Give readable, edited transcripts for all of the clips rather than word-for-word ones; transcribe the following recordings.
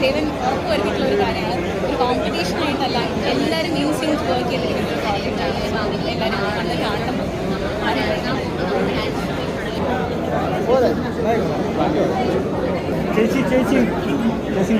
ദേവൻ ഉറപ്പുവരുത്തിയിട്ടുള്ള ഒരു കാര്യമാണ്. ഒരു കോമ്പറ്റീഷനായിട്ടല്ല, എല്ലാവരും മ്യൂസിയം വർക്ക് ചെയ്തിരിക്കുന്ന ഒരു പ്രോജക്റ്റാണ്. എല്ലാവരും കണ്ട് കാണണം. ചേച്ചി ചേച്ചി ചേച്ചി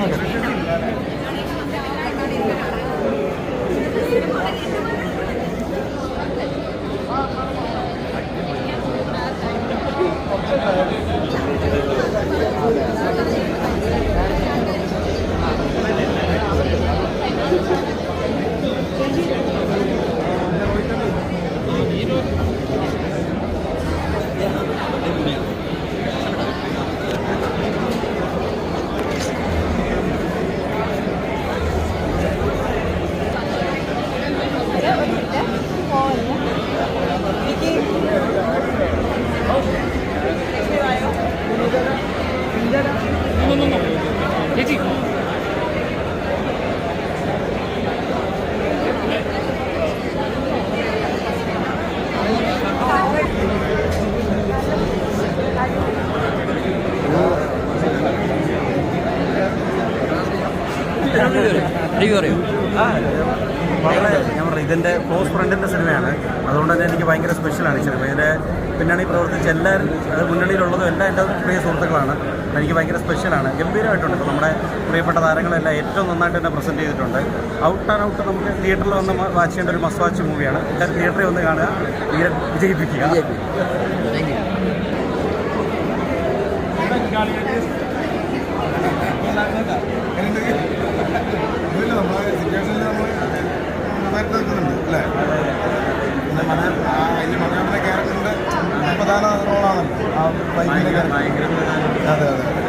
ചേച്ചി വളരെ ഞാൻ പറഞ്ഞു ഇതിൻ്റെ ക്ലോസ് ഫ്രണ്ടിൻ്റെ സിനിമയാണ്. അതുകൊണ്ട് തന്നെ എനിക്ക് ഭയങ്കര സ്പെഷ്യലാണ് ഈ സിനിമ. ഇതിൻ്റെ പിന്നണി പ്രവർത്തിച്ച എല്ലാവരും മുന്നണിയിലുള്ളതും എല്ലാം എൻ്റെ പ്രിയ സുഹൃത്തുക്കളാണ്. എനിക്ക് ഭയങ്കര സ്പെഷ്യലാണ്. ഗംഭീരമായിട്ടുണ്ട്. ഇപ്പോൾ നമ്മുടെ പ്രിയപ്പെട്ട താരങ്ങളെല്ലാം ഏറ്റവും നന്നായിട്ട് തന്നെ പ്രസൻറ്റ് ചെയ്തിട്ടുണ്ട്. ഔട്ട് ആൻഡ് ഔട്ട് നമുക്ക് തിയേറ്ററിൽ വന്ന് വാച്ച് ചെയ്യേണ്ട ഒരു മസ്റ്റ് വാച്ച് മൂവിയാണ്. എല്ലാവരും തിയേറ്ററിൽ വന്ന് കാണുക, വിജയിപ്പിക്കുക. അല്ലേ പിന്നെ മനോരമ ക്യാരക്ടറിൻ്റെ പ്രധാന റോളാണല്ലോ ആ ബൈക്കിൻ്റെ ക്യാരക്ടർ. അതെ അതെ